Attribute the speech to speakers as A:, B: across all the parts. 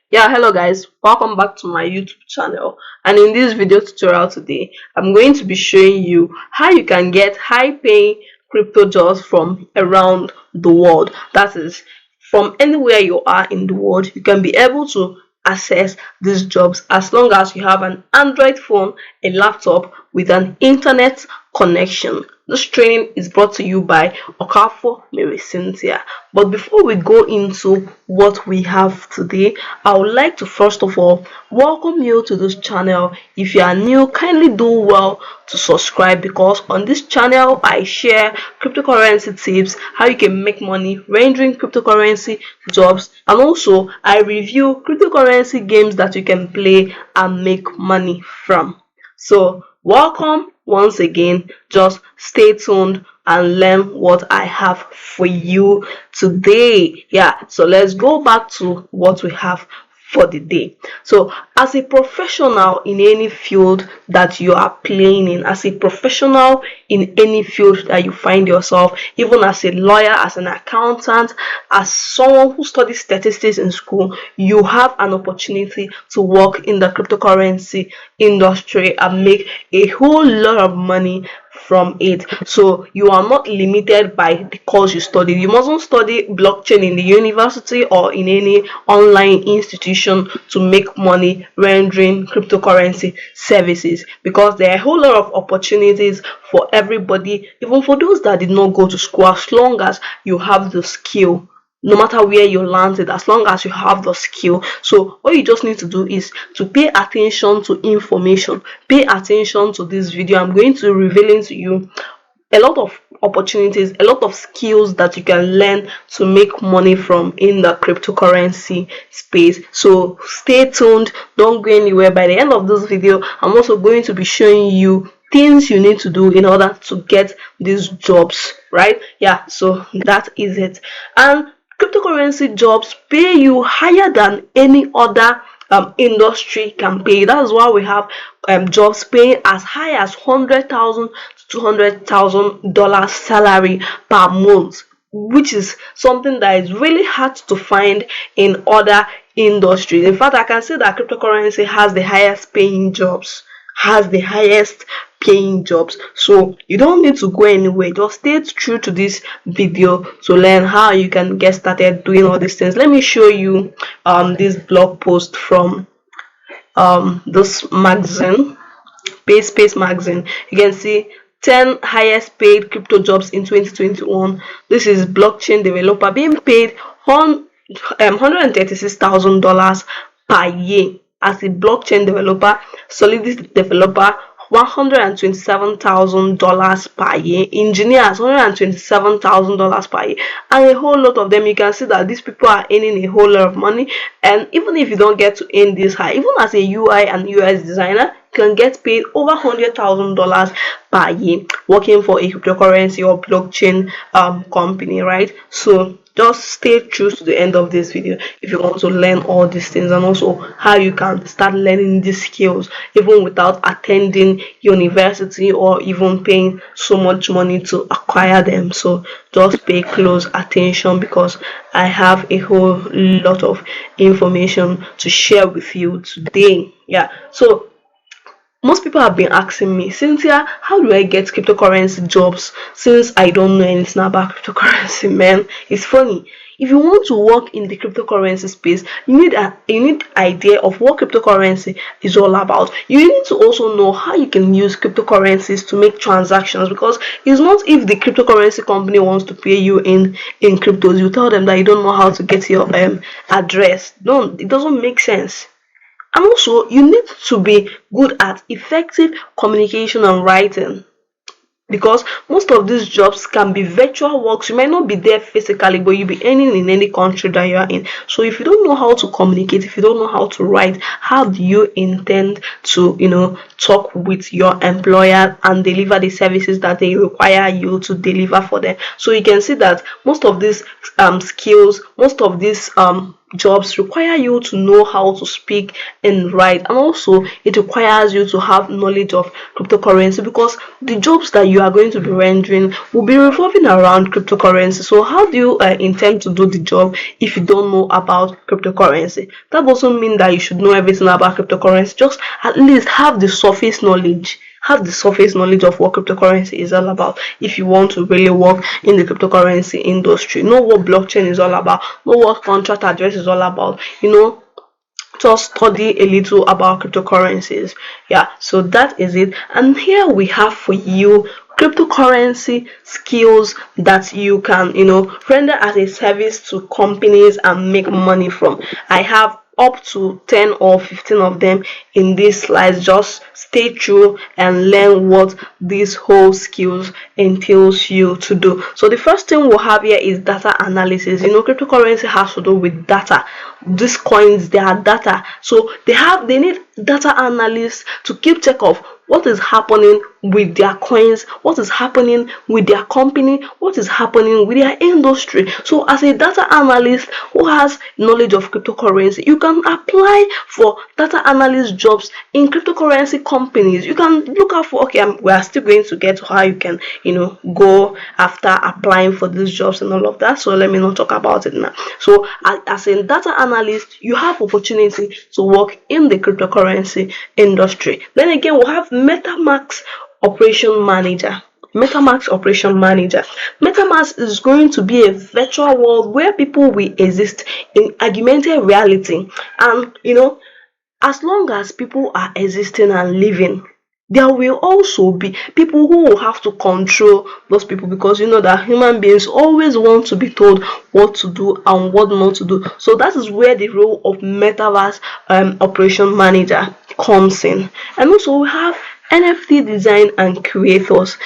A: Yeah, hello guys, welcome back to my YouTube channel. And in this video tutorial today, I'm going to be showing you how you can get high paying crypto jobs from around the world. That is, from anywhere you are in the world, you can be able to access these jobs as long as you have an Android phone, a laptop with an internet connection. This training is brought to you by Okafo Mary Cynthia. But before we go into what we have today, I would like to first of all welcome you to this channel. If you are new, kindly do well to subscribe, because on this channel I share cryptocurrency tips, how you can make money rendering cryptocurrency jobs, and also I review cryptocurrency games that you can play and make money from. So welcome once again. Just stay tuned and learn what I have for you today. Yeah, so let's go back to what we have for the day. So as a professional in any field that you are playing in, as a professional in any field that you find yourself, even as a lawyer, as an accountant, as someone who studies statistics in school, you have an opportunity to work in the cryptocurrency industry and make a whole lot of money from it. So you are not limited by the course you study. You mustn't study blockchain in the university or in any online institution to make money rendering cryptocurrency services, because there are a whole lot of opportunities for everybody, even for those that did not go to school, as long as you have the skill. No matter where you landed, as long as you have the skill. So all you just need to do is to pay attention to information, pay attention to this video. I'm going to revealing to you a lot of opportunities, a lot of skills that you can learn to make money from in the cryptocurrency space. So stay tuned, don't go anywhere. By the end of this video, I'm also going to be showing you things you need to do in order to get these jobs, right? Yeah, so that is it. And cryptocurrency jobs pay you higher than any other industry can pay. That's why we have jobs paying as high as $100,000 to $200,000 salary per month, which is something that is really hard to find in other industries. In fact, I can say that cryptocurrency has the highest paying jobs, so you don't need to go anywhere. Just stay true to this video to learn how you can get started doing all these things. Let me show you this blog post from this magazine, Space magazine. You can see 10 highest paid crypto jobs in 2021. This is blockchain developer being paid $136,000 per year. As a blockchain developer, Solidity developer, $127,000 per year, engineers $127,000 per year, and a whole lot of them. You can see that these people are earning a whole lot of money. And even if you don't get to earn this high, even as a UI and UX designer, you can get paid over $100,000 per year working for a cryptocurrency or blockchain company, right? So just stay true to the end of this video if you want to learn all these things, and also how you can start learning these skills even without attending university or even paying so much money to acquire them. So just pay close attention, because I have a whole lot of information to share with you today. Yeah, so most people have been asking me, Cynthia, how do I get cryptocurrency jobs since I don't know anything about cryptocurrency, man? It's funny. If you want to work in the cryptocurrency space, you need idea of what cryptocurrency is all about. You need to also know how you can use cryptocurrencies to make transactions, because it's not if the cryptocurrency company wants to pay you in cryptos, you tell them that you don't know how to get your address. Don't, it doesn't make sense. And also, you need to be good at effective communication and writing, because most of these jobs can be virtual works. You might not be there physically, but you'll be earning in any country that you are in. So if you don't know how to communicate, if you don't know how to write, how do you intend to talk with your employer and deliver the services that they require you to deliver for them? So you can see that most of these skills, most of these jobs require you to know how to speak and write, and also it requires you to have knowledge of cryptocurrency, because the jobs that you are going to be rendering will be revolving around cryptocurrency. So how do you intend to do the job if you don't know about cryptocurrency? That doesn't mean that you should know everything about cryptocurrency. Just at least have the surface knowledge. Have the surface knowledge of what cryptocurrency is all about if you want to really work in the cryptocurrency industry. Know what blockchain is all about, know what contract address is all about, just study a little about cryptocurrencies. Yeah, so that is it. And here we have for you cryptocurrency skills that you can render as a service to companies and make money from. I have up to 10 or 15 of them in this slide. Just stay true and learn what these whole skills entails you to do. So the first thing we'll have here is data analysis. Cryptocurrency has to do with data. These coins, they are data, so they need data analysts to keep track of what is happening with their coins, what is happening with their company, what is happening with their industry. So as a data analyst who has knowledge of cryptocurrency, you can apply for data analyst jobs in cryptocurrency companies. You can look out for, we are still going to get to how you can go after applying for these jobs and all of that, so let me not talk about it now. So as a data analyst, you have opportunity to work in the cryptocurrency industry. Then again, we have MetaMask operation manager. MetaMask is going to be a virtual world where people will exist in augmented reality, and as long as people are existing and living, there will also be people who will have to control those people, because that human beings always want to be told what to do and what not to do. So that is where the role of metaverse operation manager comes in. And also we have NFT design and creators.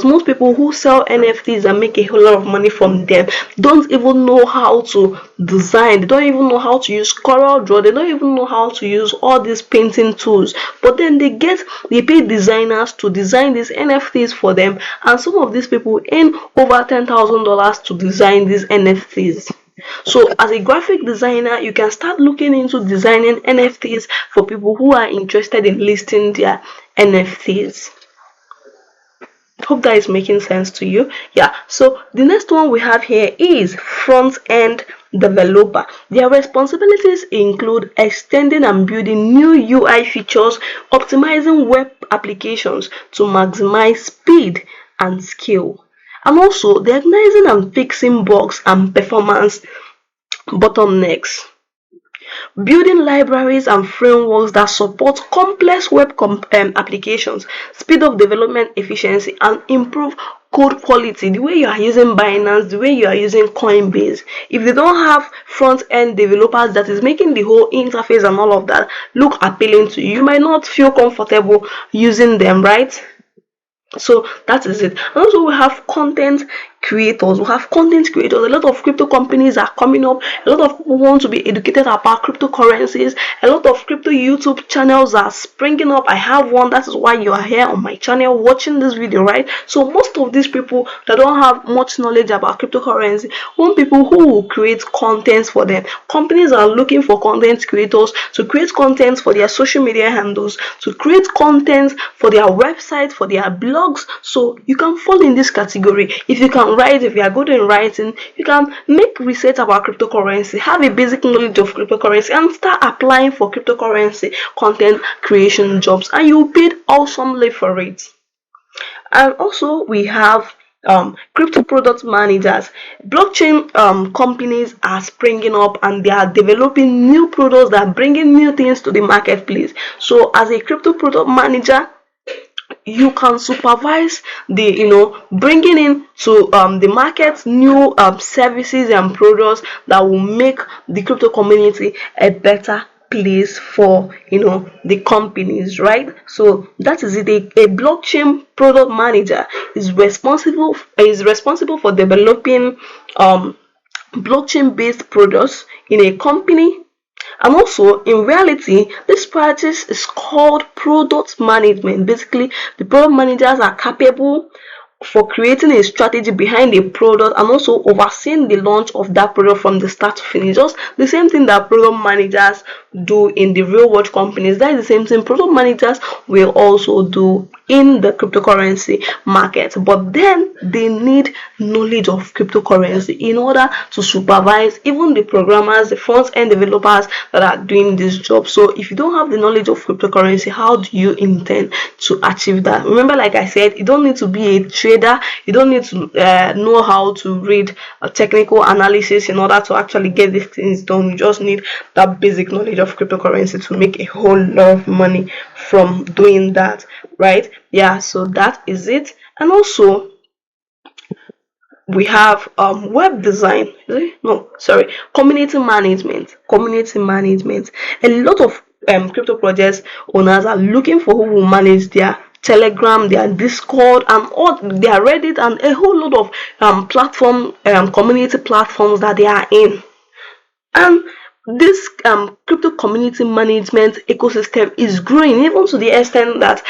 A: Most people who sell NFTs and make a whole lot of money from them don't even know how to design. They don't even know how to use Corel Draw. They don't even know how to use all these painting tools. But then they pay designers to design these NFTs for them, and some of these people earn over $10,000 to design these NFTs. So as a graphic designer, you can start looking into designing NFTs for people who are interested in listing their NFTs. Hope that is making sense to you. Yeah, so the next one we have here is front-end developer. Their responsibilities include extending and building new UI features, optimizing web applications to maximize speed and scale, and also diagnosing and fixing bugs and performance bottlenecks, building libraries and frameworks that support complex web applications, speed up development efficiency, and improve code quality. The way you are using Binance, the way you are using Coinbase, if they don't have front-end developers that is making the whole interface and all of that look appealing to you, you might not feel comfortable using them, right? So that is it. And also we have content creators. A lot of crypto companies are coming up. A lot of people want to be educated about cryptocurrencies. A lot of crypto YouTube channels are springing up. I have one. That is why you are here on my channel watching this video, right? So most of these people that don't have much knowledge about cryptocurrency want people who will create content for them. Companies are looking for content creators to create content for their social media handles, to create content for their website, for their blogs. So you can fall in this category. If you can write, if you are good in writing, you can make research about cryptocurrency, have a basic knowledge of cryptocurrency, and start applying for cryptocurrency content creation jobs, and you'll be paid awesomely for it. And also we have crypto product managers. Blockchain companies are springing up and they are developing new products that are bringing new things to the marketplace. So as a crypto product manager, you can supervise the bringing in to the market new services and products that will make the crypto community a better place for the companies, right? So that is it. A blockchain product manager is responsible for developing blockchain based products in a company. And also, in reality, this practice is called product management. Basically, the product managers are capable for creating a strategy behind a product and also overseeing the launch of that product from the start to finish. Just the same thing that product managers do in the real world companies, that is the same thing product managers will also do in the cryptocurrency market. But then they need knowledge of cryptocurrency in order to supervise even the programmers, the front end developers that are doing this job. So if you don't have the knowledge of cryptocurrency, how do you intend to achieve that? Remember, like I said, you don't need to be a trader, you don't need to know how to read a technical analysis in order to actually get these things done. You just need that basic knowledge of cryptocurrency to make a whole lot of money from doing that, right? Yeah, so that is it. And also we have web design, community management. A lot of crypto projects owners are looking for who will manage their Telegram, their Discord, and all their Reddit, and a whole lot of community platforms that they are in. And this crypto community management ecosystem is growing, even to the extent that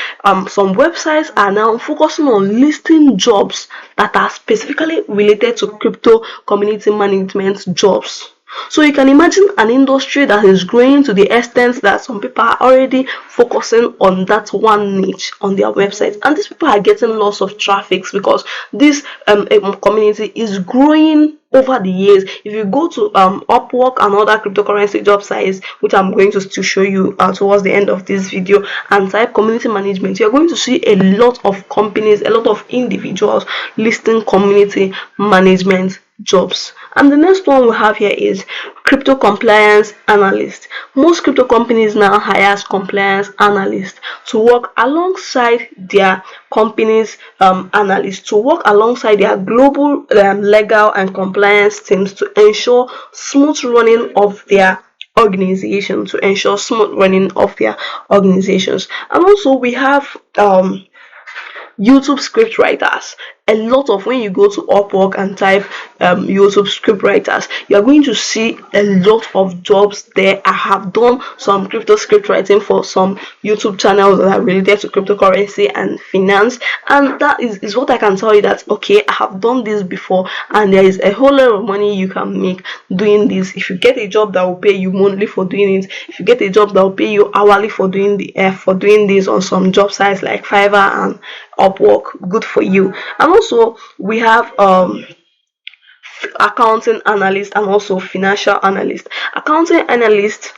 A: some websites are now focusing on listing jobs that are specifically related to crypto community management jobs. So you can imagine an industry that is growing to the extent that some people are already focusing on that one niche on their website, and these people are getting lots of traffic because this community is growing over the years. If you go to Upwork and other cryptocurrency job sites, which I'm going to still show you towards the end of this video, and type community management, you're going to see a lot of companies, a lot of individuals listing community management jobs. And the next one we have here is crypto compliance analyst. Most crypto companies now hire compliance analysts to work alongside their companies analysts, to work alongside their global legal and compliance teams to ensure smooth running of their organizations. And also we have YouTube script writers. A lot of, when you go to Upwork and type YouTube script writers, you're going to see a lot of jobs there. I have done some crypto script writing for some YouTube channels that are related to cryptocurrency and finance, and that is what I can tell you, that okay, I have done this before, and there is a whole lot of money you can make doing this. If you get a job that will pay you monthly for doing it, if you get a job that will pay you hourly for doing this on some job sites like Fiverr and Upwork, good for you. And also we have accounting analyst and also financial analyst. Accounting analyst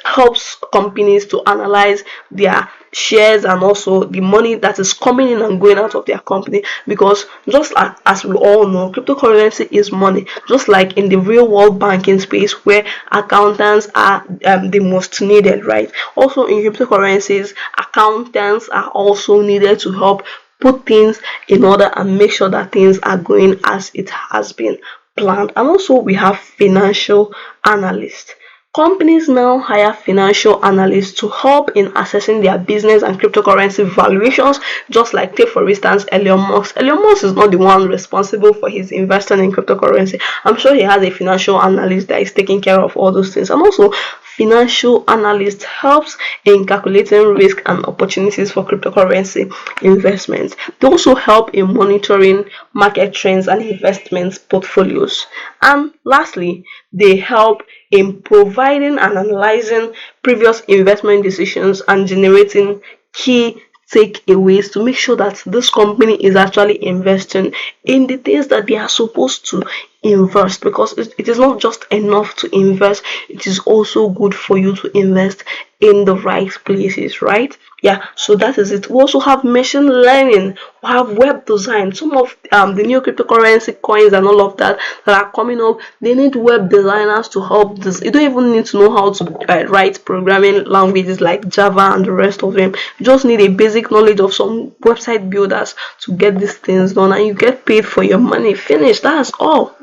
A: helps companies to analyze their shares and also the money that is coming in and going out of their company, because just as we all know, cryptocurrency is money, just like in the real world banking space where accountants are the most needed, right? Also in cryptocurrencies, accountants are also needed to help put things in order and make sure that things are going as it has been planned. And also we have financial analysts. Companies now hire financial analysts to help in assessing their business and cryptocurrency valuations, just like, take for instance, Elon Musk. Elon Musk is not the one responsible for his investing in cryptocurrency. I'm sure he has a financial analyst that is taking care of all those things. And also, financial analyst helps in calculating risk and opportunities for cryptocurrency investments. They also help in monitoring market trends and investment portfolios. And lastly, they help in providing and analyzing previous investment decisions and generating key takeaways to make sure that this company is actually investing in the things that they are supposed to invest, because it is not just enough to invest, it is also good for you to invest in the right places, right? Yeah, so that is it. We also have machine learning, we have web design. Some of the new cryptocurrency coins and all of that are coming up, they need web designers to help this. You don't even need to know how to write programming languages like Java and the rest of them. You just need a basic knowledge of some website builders to get these things done, and you get paid for your money. Finish. That's all.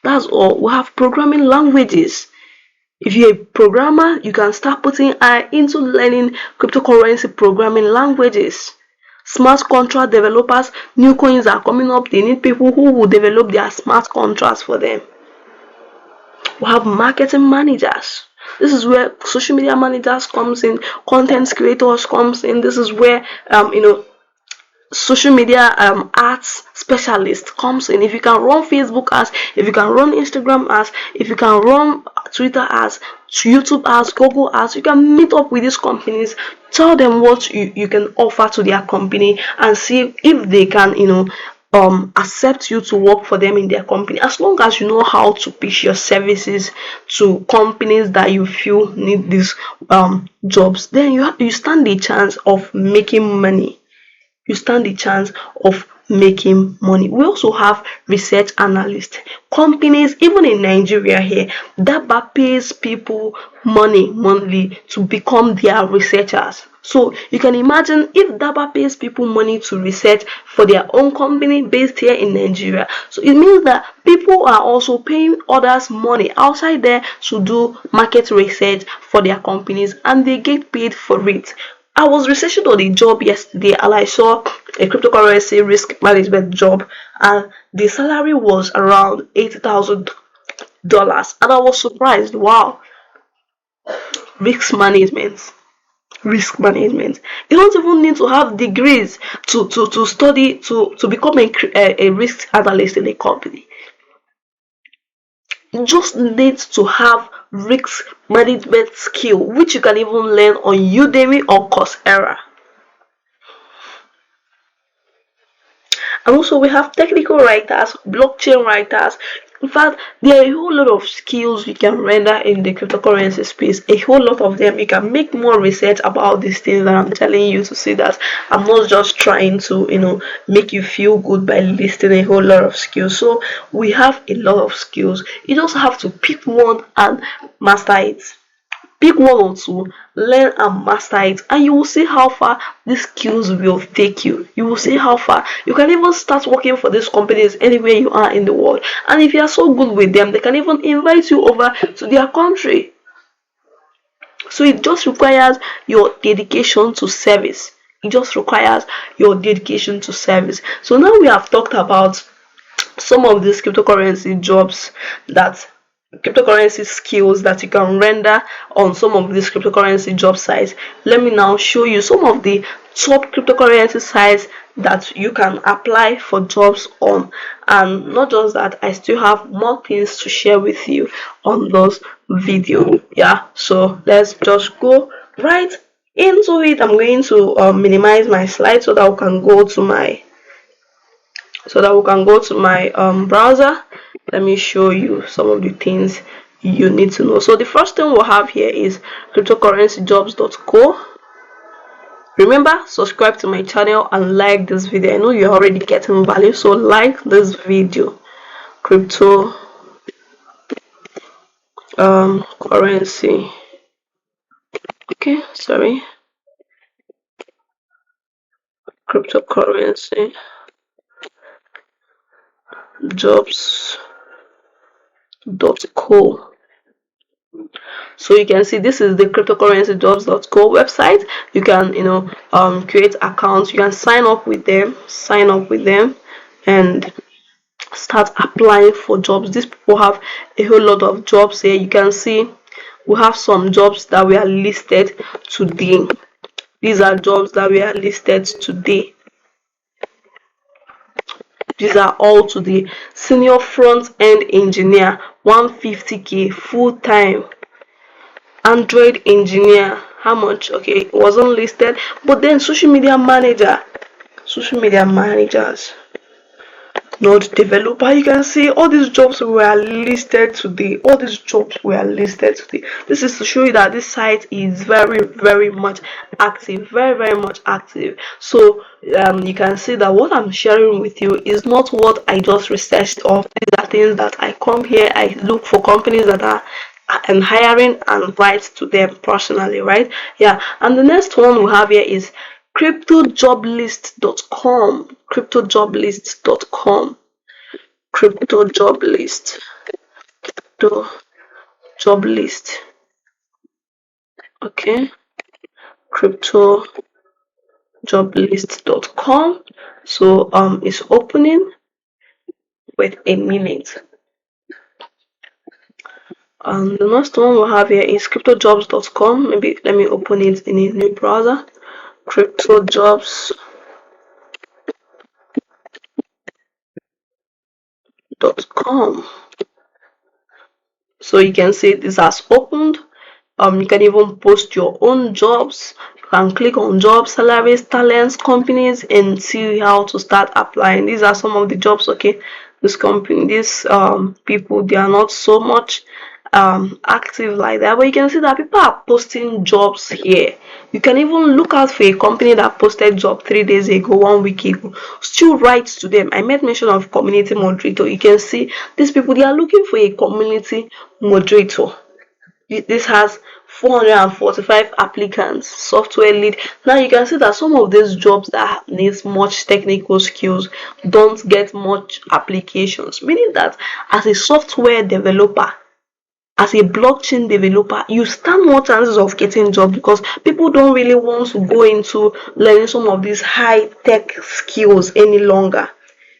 A: We have programming languages. If you're a programmer, you can start putting into learning cryptocurrency programming languages. Smart contract developers, new coins are coming up. They need people who will develop their smart contracts for them. We have marketing managers. This is where social media managers comes in, content creators comes in. This is where social media ads specialist comes in. If you can run Facebook ads, if you can run Instagram ads, if you can run Twitter ads, YouTube ads, Google ads, you can meet up with these companies, tell them what you can offer to their company, and see if they can, accept you to work for them in their company, as long as you know how to pitch your services to companies that you feel need these jobs. Then you stand the chance of making money. You stand the chance of making money. We also have research analysts. Companies, even in Nigeria here, that pays people money monthly to become their researchers. So you can imagine if Daba pays people money to research for their own company based here in Nigeria. So it means that people are also paying others money outside there to do market research for their companies, and they get paid for it. I was researching on a job yesterday and I saw a cryptocurrency risk management job, and the salary was around $80,000, and I was surprised. Wow, risk management. Risk management. You don't even need to have degrees to study to become a risk analyst in a company. You just need to have risk management skill, which you can even learn on Udemy or Coursera. And also we have technical writers, blockchain writers. In fact, there are a whole lot of skills you can render in the cryptocurrency space. A whole lot of them. You can make more research about these things that I'm telling you, to see that I'm not just trying to, make you feel good by listing a whole lot of skills. So we have a lot of skills. You just have to pick one and master it. Pick one or two, learn and master it, and you will see how far these skills will take you. You will see how far. You can even start working for these companies anywhere you are in the world. And if you are so good with them, they can even invite you over to their country. So it just requires your dedication to service. It just requires your dedication to service. So now we have talked about some of these cryptocurrency skills that you can render on some of these cryptocurrency job sites. Let me now show you some of the top cryptocurrency sites that you can apply for jobs on. And not just that, I still have more things to share with you on those videos. Yeah, so let's just go right into it. I'm going to minimize my slide so that we can go to my browser. Let me show you some of the things you need to know. So the first thing we'll have here is Cryptocurrencyjobs.com. Remember, subscribe to my channel and like this video. I know you're already getting value, so like this video. Crypto currency. Okay, sorry. Cryptocurrency jobs.co. So you can see this is the Cryptocurrencyjobs.co website. You can create accounts. You can sign up with them and start applying for jobs. These people have a whole lot of jobs here. You can see we have some jobs that we are listed today. These are jobs that we are listed today. These are all today. Senior front end engineer, 150k full time. Android engineer, how much? Okay, it wasn't listed. But then social media managers, node developer. You can see all these jobs were listed today. This is to show you that this site is very, very much active. Very much active. So you can see that what I'm sharing with you is not what I just researched of. These are things that I come here, I look for companies that are and hiring and write to them personally, right? Yeah. And the next one we have here is Cryptojoblist.com. Cryptojoblist.com. Cryptojoblist. Okay. Cryptojoblist.com. So it's opening. Wait a minute. And the next one we have here is Cryptojobs.com. Maybe let me open it in a new browser. Cryptojobs.com. cryptojobs.com. So you can see this has opened. You can even post your own jobs. You can click on jobs, salaries, talents, companies, and see how to start applying. These are some of the jobs. Okay, this company, these people, they are not so much active like that, but you can see that people are posting jobs here. You can even look out for a company that posted job 3 days ago, 1 week ago. Still write to them. I made mention of community moderator. You can see these people, they are looking for a community moderator. This has 445 applicants. Software lead. Now you can see that some of these jobs that needs much technical skills don't get much applications, meaning that as a software developer, as a blockchain developer, you stand more chances of getting job, because people don't really want to go into learning some of these high tech skills any longer.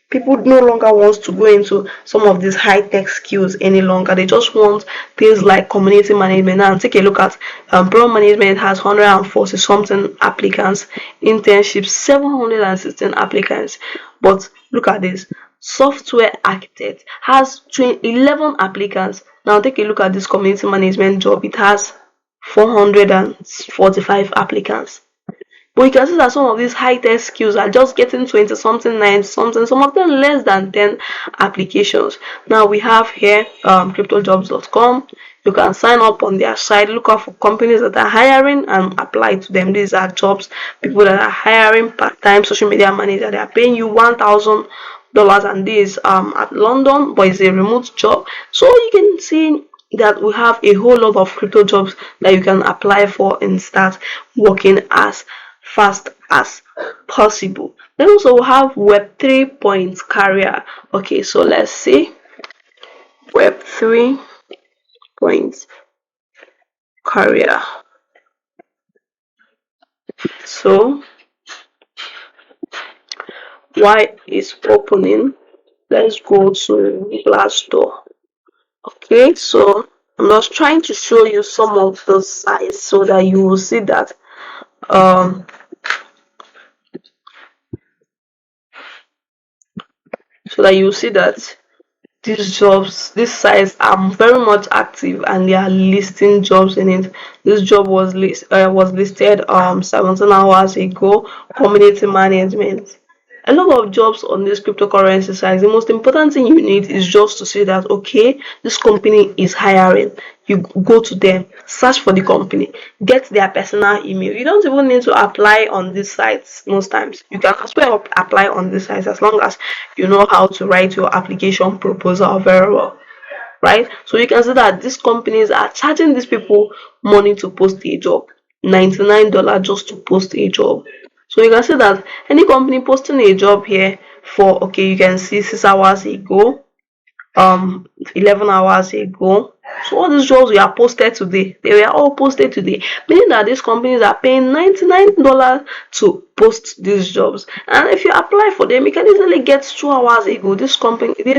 A: People no longer want to go into some of these high tech skills any longer. They just want things like community management. Now take a look at product management has 140 something applicants, internships 716 applicants. But look at this, software architect has 11 applicants. Now take a look at this community management job, it has 445 applicants. But you can see that some of these high-tech skills are just getting 20 something, 9 something, some of them less than 10 applications. Now we have here Cryptojobs.com. You can sign up on their site, look out for companies that are hiring and apply to them. These are jobs, people that are hiring part-time social media manager. They are paying you $1,000, and this at London, but it's a remote job. So you can see that we have a whole lot of crypto jobs that you can apply for and start working as fast as possible. Then also we have Web3 point career. Okay, so let's see Web3 point career. So why is opening? Let's go to Glassdoor. Okay, so I'm just trying to show you some of the sites so that you will see that these jobs, these sites are very much active and they are listing jobs in it. This job was listed 17 hours ago. Community management. A lot of jobs on this cryptocurrency site. The most important thing you need is just to say that okay, this company is hiring. You go to them, search for the company, get their personal email. You don't even need to apply on these sites most times. You can as well apply on these sites as long as you know how to write your application proposal very well. Right? So you can see that these companies are charging these people money to post a job. $99 just to post a job. So you can see that any company posting a job here for, okay, you can see 6 hours ago, 11 hours ago. So all these jobs were posted today. They were all posted today, meaning that these companies are paying $99 to post these jobs. And if you apply for them, you can easily get 2 hours ago. This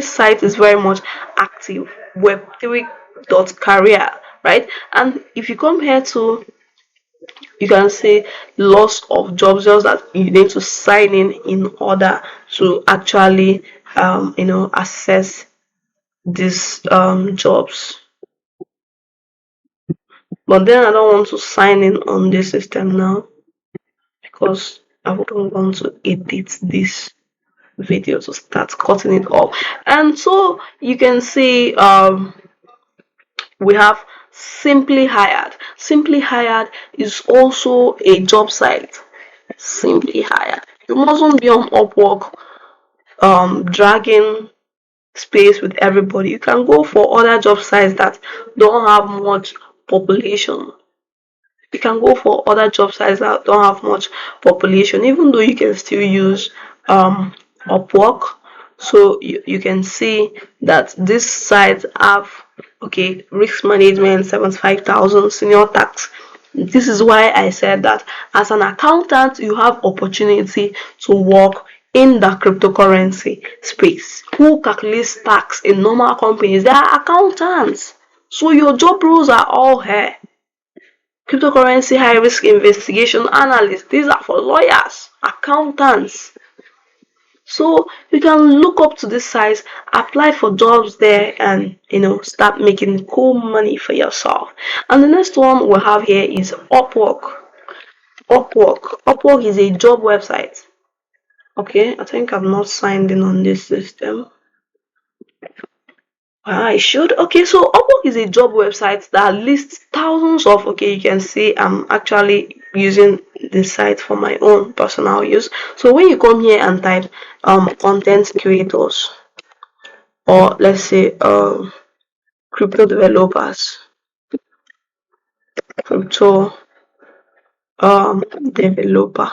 A: site is very much active. Web3.career, right? And if you come here to, you can see loss of jobs, just that you need to sign in order to actually access these jobs. But then I don't want to sign in on this system now because I wouldn't want to edit this video to start cutting it off. And so you can see we have Simply Hired. Simply Hired is also a job site. Simply Hired. You mustn't be on Upwork dragging space with everybody. You can go for other job sites that don't have much population. You can go for other job sites that don't have much population, even though you can still use Upwork. So you can see that these sites have, okay, risk management 75,000, senior tax. This is why I said that as an accountant you have opportunity to work in the cryptocurrency space. Who calculates tax in normal companies? They are accountants. So your job roles are all here. Cryptocurrency high risk investigation analyst. These are for lawyers, accountants. So you can look up to this site, apply for jobs there, and start making cool money for yourself. And the next one we have here is Upwork. Upwork is a job website. Okay, I think I'm not signed in on this system. I should. Okay, so Upwork is a job website that lists thousands of, okay, you can see I'm actually using this site for my own personal use. So when you come here and type content creators, or let's say crypto developers, crypto developer,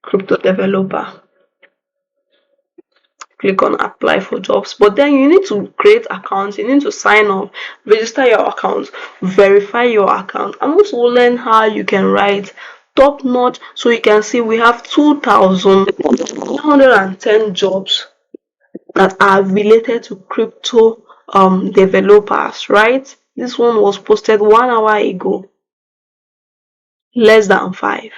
A: crypto developer, click on apply for jobs. But then you need to create accounts, you need to sign up, register your account, verify your account, and also learn how you can write top notch. So you can see we have 2,110 jobs that are related to crypto developers, right? This one was posted 1 hour ago, less than 5.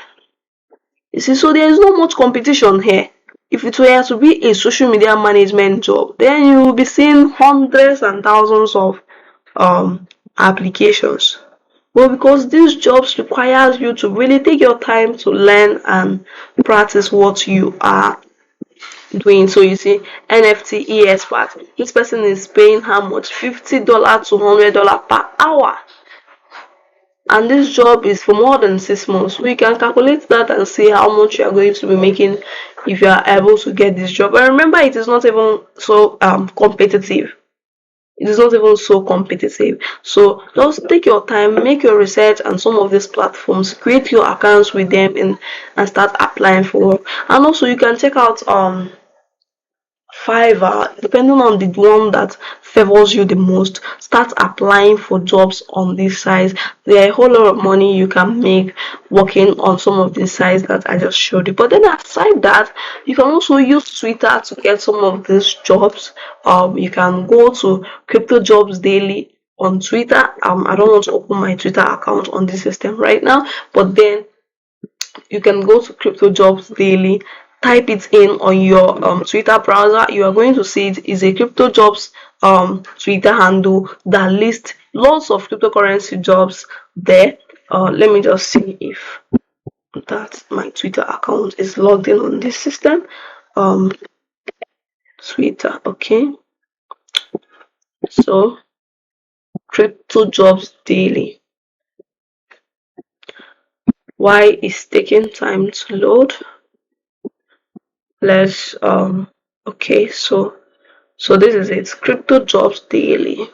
A: You see, so there is not much competition here. If it were to be a social media management job, then you will be seeing hundreds and thousands of applications. But because these jobs requires you to really take your time to learn and practice what you are doing. So you see, NFT expert, this person is paying how much? $50 to $100 per hour. And this job is for more than 6 months. We can calculate that and see how much you are going to be making if you are able to get this job. And remember, it is not even so competitive. It is not even so competitive. So just take your time, make your research on some of these platforms, create your accounts with them, and start applying for work. And also you can check out Fiverr, depending on the one that favors you the most. Start applying for jobs on these sites. There are a whole lot of money you can make working on some of these sites that I just showed you. But then aside that, you can also use Twitter to get some of these jobs. You can go to Cryptojobs Daily on Twitter. I don't want to open my Twitter account on this system right now, but then you can go to Cryptojobs Daily, type it in on your Twitter browser. You are going to see it is a Cryptojobs Twitter handle that lists lots of cryptocurrency jobs there. Let me just see if that my Twitter account is logged in on this system. Twitter, okay. So Cryptojobs Daily. Why is taking time to load? Let's okay, so this is it. Cryptojobs Daily.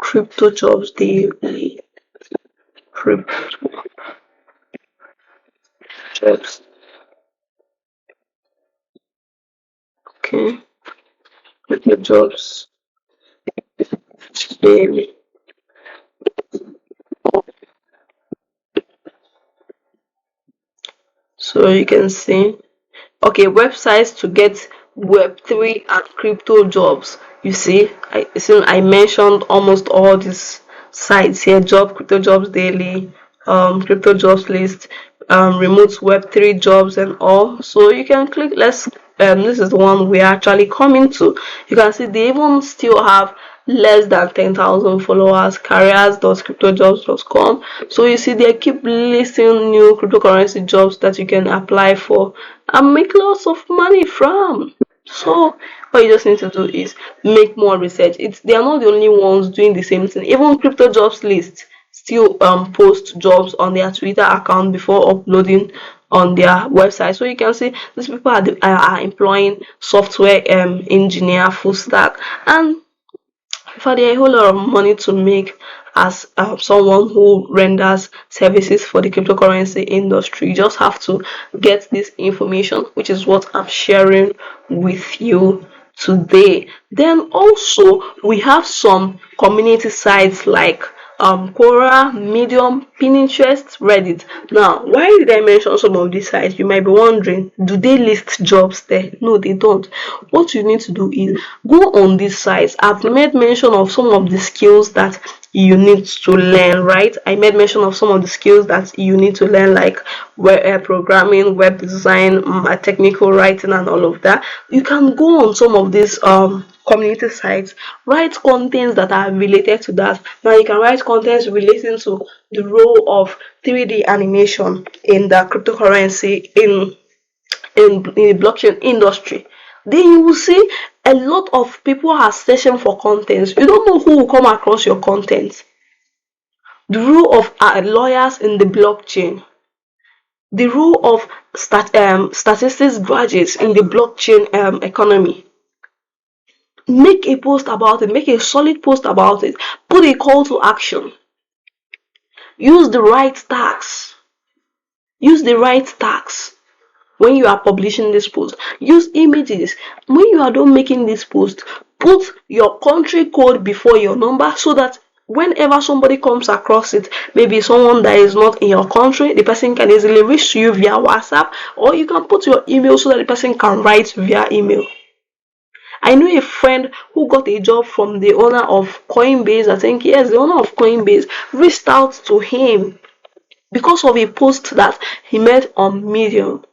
A: Cryptojobs Daily. Cryptojobs. Okay. Cryptojobs Daily. So you can see, okay, websites to get Web3 and crypto jobs. You see, I mentioned almost all these sites here: Cryptojobs Daily, Crypto Jobs List, remote Web3 jobs, and all. So you can click. This is the one we are actually coming to. You can see they even still have less than 10,000 followers. Careers.cryptojobs.com. So you see they keep listing new cryptocurrency jobs that you can apply for and make lots of money from. So what you just need to do is make more research. They are not the only ones doing the same thing. Even Crypto Jobs List still post jobs on their Twitter account before uploading on their website. So you can see these people are employing software engineer, full stack, and for there a whole lot of money to make as someone who renders services for the cryptocurrency industry. You just have to get this information, which is what I'm sharing with you today. Then also we have some community sites like Quora, Medium, Pinterest, Reddit. Now, why did I mention some of these sites? You might be wondering, do they list jobs there? No, they don't. What you need to do is go on these sites. I've made mention of some of the skills that you need to learn, right? I made mention of some of the skills that you need to learn, like programming, web design, technical writing, and all of that. You can go on some of these community sites, write contents that are related to that. Now you can write contents relating to the role of 3D animation in the cryptocurrency in the blockchain industry. Then you will see a lot of people are searching for contents. You don't know who will come across your content. The role of lawyers in the blockchain, the role of statistics graduates in the blockchain economy. Make a post about it, make a solid post about it, put a call to action, use the right tags, when you are publishing this post. Use images. When you are done making this post, put your country code before your number so that whenever somebody comes across it, maybe someone that is not in your country, the person can easily reach you via WhatsApp, or you can put your email so that the person can write via email. I know a friend who got a job from the owner of Coinbase. I think, yes, the owner of Coinbase reached out to him because of a post that he made on Medium.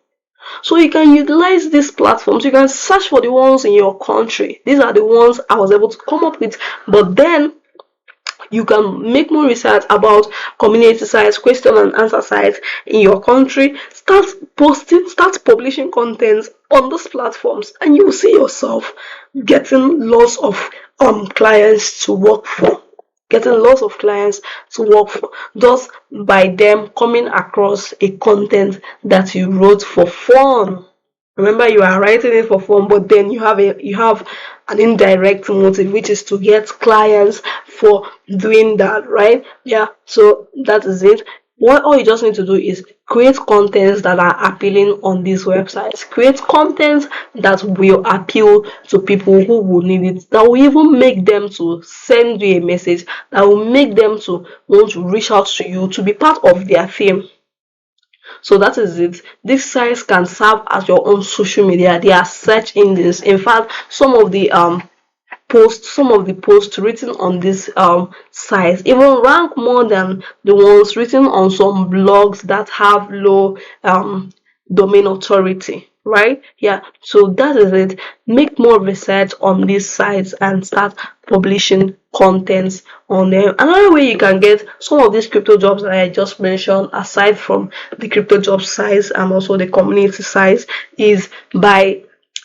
A: So you can utilize these platforms. You can search for the ones in your country. These are the ones I was able to come up with. But then you can make more research about community sites, question and answer sites in your country. Start posting, start publishing contents on those platforms, and you will see yourself getting lots of clients to work for. Just by them coming across a content that you wrote for fun. Remember, you are writing it for fun, but then you have an indirect motive, which is to get clients for doing that, right? Yeah, so that is it. What all you just need to do is create contents that are appealing on these websites. Create contents that will appeal to people who will need it, that will even make them to send you a message, that will make them to want to reach out to you to be part of their theme. So that is it. These sites can serve as your own social media. They are search engines. In fact, some of the posts written on this sites even rank more than the ones written on some blogs that have low domain authority, right? Yeah, so that is it. Make more research on these sites and start publishing contents on them. Another way you can get some of these crypto jobs that I just mentioned, aside from the crypto job sites and also the community sites, is by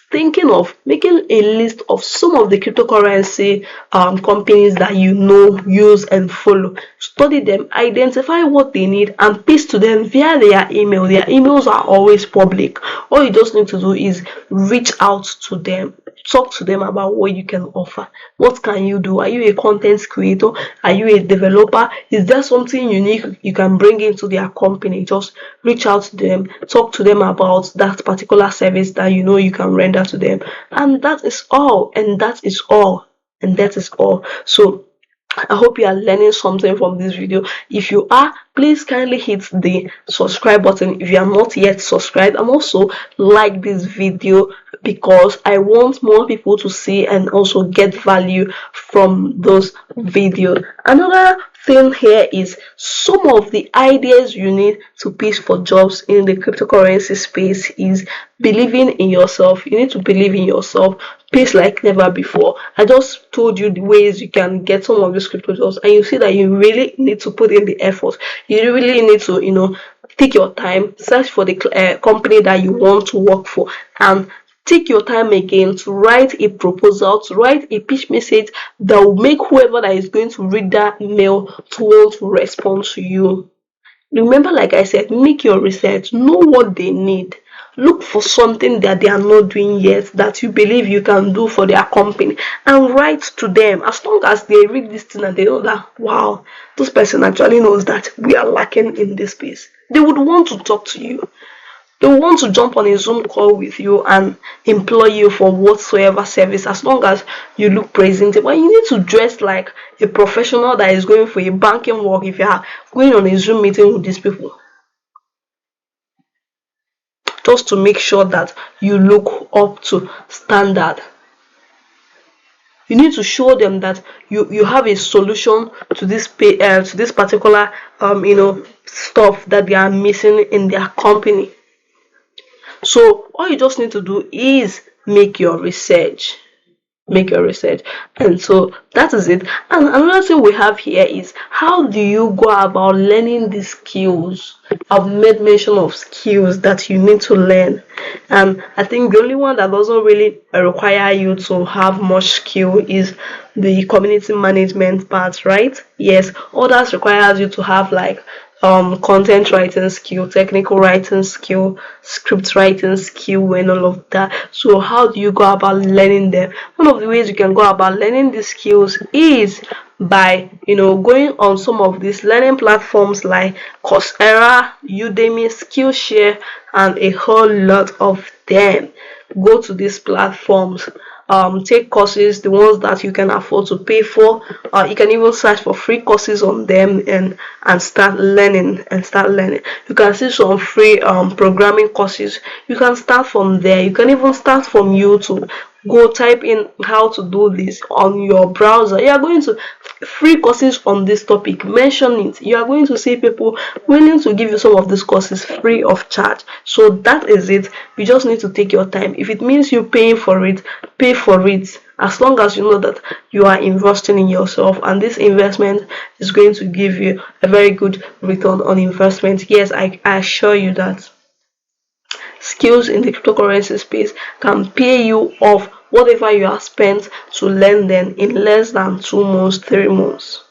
A: thinking of making a list of some of the cryptocurrency companies that you know, use and follow. Study them, identify what they need, and paste to them via their email. Their emails are always public. All you just need to do is reach out to them, talk to them about what you can offer. What can you do? Are you a content creator? Are you a developer? Is there something unique you can bring into their company? Just reach out to them, talk to them about that particular service that you know you can render to them, and that is all. So I hope you are learning something from this video. If you are, please kindly hit the subscribe button if you are not yet subscribed, and also like this video because I want more people to see and also get value from those videos. Another thing here is some of the ideas you need to pitch for jobs in the cryptocurrency space is believing in yourself. You need to believe in yourself, pitch like never before. I just told you the ways you can get some of these crypto jobs, and you see that you really need to put in the effort. You really need to take your time, search for the company that you want to work for, and take your time again to write a proposal, to write a pitch message that will make whoever that is going to read that email to want to respond to you. Remember, like I said, make your research, know what they need. Look for something that they are not doing yet that you believe you can do for their company, and write to them. As long as they read this thing and they know that, wow, this person actually knows that we are lacking in this space, they would want to talk to you. They will want to jump on a Zoom call with you and employ you for whatsoever service, as long as you look presentable. You need to dress like a professional that is going for a banking work if you are going on a Zoom meeting with these people, just to make sure that you look up to standard. You need to show them that you have a solution to this particular stuff that they are missing in their company. So all you just need to do is make your research. And so that is it. And another thing we have here is, how do you go about learning these skills? I've made mention of skills that you need to learn, and I think the only one that doesn't really require you to have much skill is the community management part, right? Yes, others requires you to have like content writing skill, technical writing skill, script writing skill, and all of that. So how do you go about learning them? One of the ways you can go about learning these skills is by going on some of these learning platforms like Coursera, Udemy, Skillshare, and a whole lot of them. Go to these platforms, take courses, the ones that you can afford to pay for. You can even search for free courses on them, and start learning. You can see some free programming courses. You can start from there. You can even start from YouTube. Go type in how to do this on your browser. You are going to free courses on this topic, mention it. You are going to see people willing to give you some of these courses free of charge. So that is it. You just need to take your time. If it means you paying for it, pay for it, as long as you know that you are investing in yourself, and this investment is going to give you a very good return on investment. Yes, I assure you that skills in the cryptocurrency space can pay you off whatever you have spent to learn them in less than 2 months, 3 months.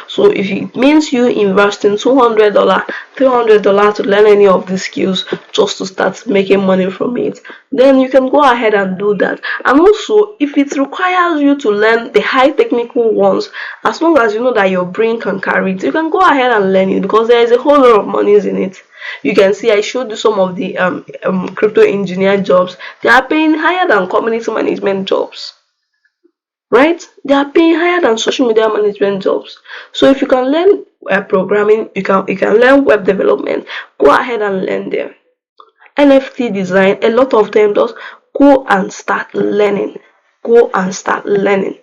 A: So if it means you investing $200, $300 to learn any of these skills just to start making money from it, then you can go ahead and do that. And also, if it requires you to learn the high technical ones, as long as you know that your brain can carry it, you can go ahead and learn it, because there is a whole lot of money in it. You can see I showed you some of the crypto engineer jobs. They are paying higher than community management jobs, right? They are paying higher than social media management jobs. So if you can learn programming, you can learn web development. Go ahead and learn them. NFT design, a lot of them just go and start learning. Go and start learning.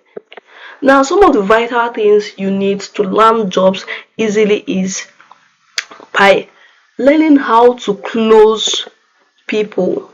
A: Now, some of the vital things you need to land jobs easily is by learning how to close people.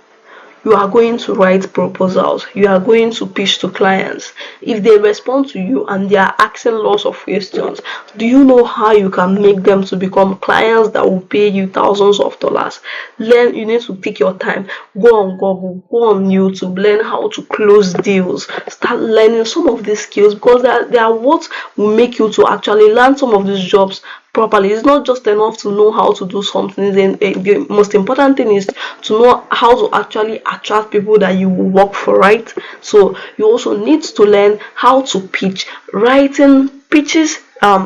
A: You are going to write proposals, you are going to pitch to clients. If they respond to you and they are asking lots of questions, do you know how you can make them to become clients that will pay you thousands of dollars? You need to take your time. Go on Google, go on YouTube, learn how to close deals. Start learning some of these skills, because they are what will make you to actually land some of these jobs properly. It's not just enough to know how to do something. Then the most important thing is to know how to actually attract people that you will work for, right? So you also need to learn how to pitch, writing pitches,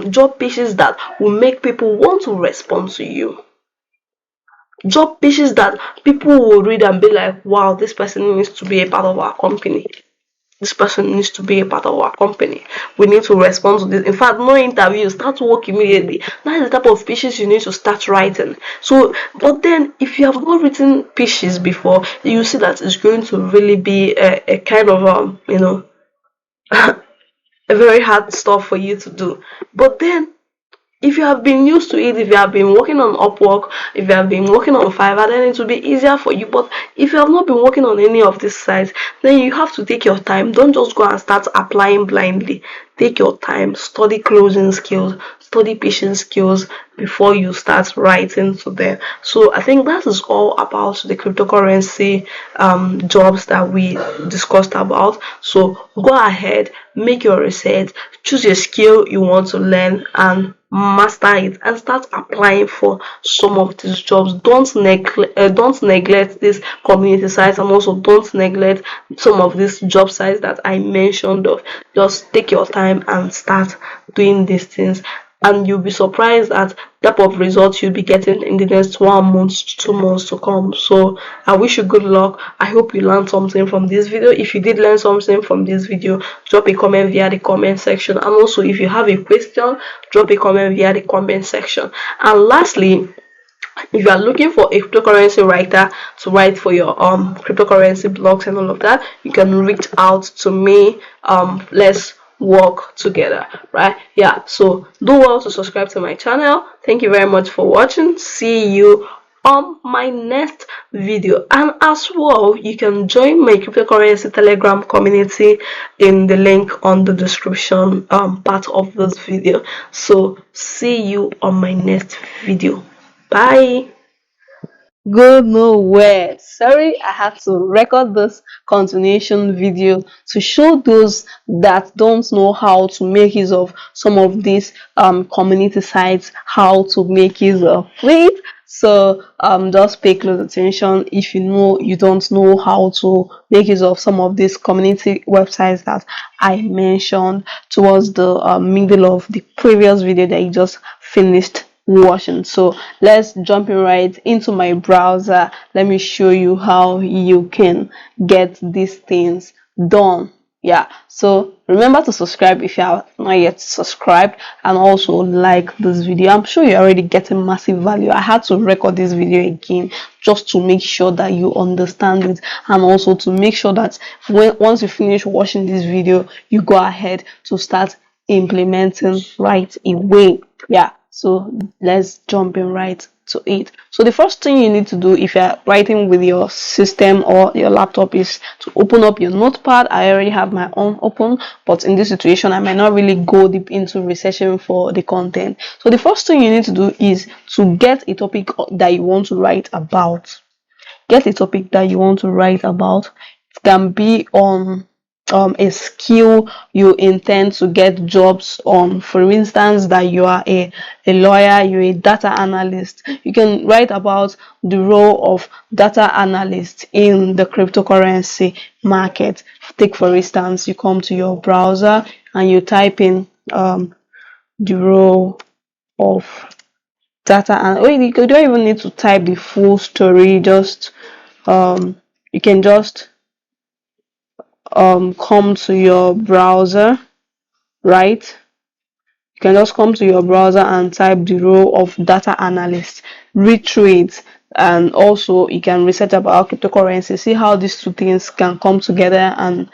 A: job pitches that will make people want to respond to you. Job pitches that people will read and be like, wow, this person needs to be a part of our company. This person needs to be a part of our company. We need to respond to this. In fact, no interview, start work immediately. That's the type of pitches you need to start writing. So, but then if you have not written pitches before, you see that it's going to really be a kind of a very hard stuff for you to do. But then if you have been used to it, if you have been working on Upwork, if you have been working on Fiverr, then it will be easier for you. But if you have not been working on any of these sites, then you have to take your time. Don't just go and start applying blindly. Take your time, study closing skills, study pitching skills before you start writing to them. So I think that is all about the cryptocurrency jobs that we discussed about. So go ahead, make your research, choose a skill you want to learn, and master it, and start applying for some of these jobs. Don't neglect this community sites, and also don't neglect some of these job sites that I mentioned of. Just take your time and start doing these things. and you'll be surprised at the type of results you'll be getting in the next 1 month, 2 months to come. So I wish you good luck. I hope you learned something from this video. If you did learn something from this video, drop a comment via the comment section, and also if you have a question, drop a comment via the comment section. And lastly, if you are looking for a cryptocurrency writer to write for your cryptocurrency blogs and all of that, you can reach out to me. Let's work together, right? Yeah, so do well to subscribe to my channel. Thank you very much for watching. See you on my next video. And as well, you can join my cryptocurrency telegram community in the link on the description part of this video. So see you on my next video. Bye. Go nowhere. Sorry, I had to record this continuation video to show those that don't know how to make use of some of these community sites, how to make use of it. So just pay close attention if you know you don't know how to make use of some of these community websites that I mentioned towards the middle of the previous video that you just finished watching. So let's jump in right into my browser. Let me show you how you can get these things done. Yeah, so remember to subscribe if you have not yet subscribed, and also like this video. I'm sure you're already getting massive value. I had to record this video again just to make sure that you understand it, and also to make sure that once you finish watching this video, you go ahead to start implementing right away. Yeah, so let's jump in right to it. So the first thing you need to do if you're writing with your system or your laptop is to open up your notepad. I already have my own open, but in this situation I might not really go deep into researching for the content. So the first thing you need to do is to get a topic that you want to write about. Get a topic that you want to write about. It can be on a skill you intend to get jobs on. For instance, that you are a lawyer, you're a data analyst. You can write about the role of data analyst in the cryptocurrency market. Take for instance, you come to your browser and you type in the role of data, and you don't even need to type the full story. Just you can just come to your browser, right? You can just come to your browser and type the role of data analyst, read through it, and also you can research about cryptocurrency, see how these two things can come together and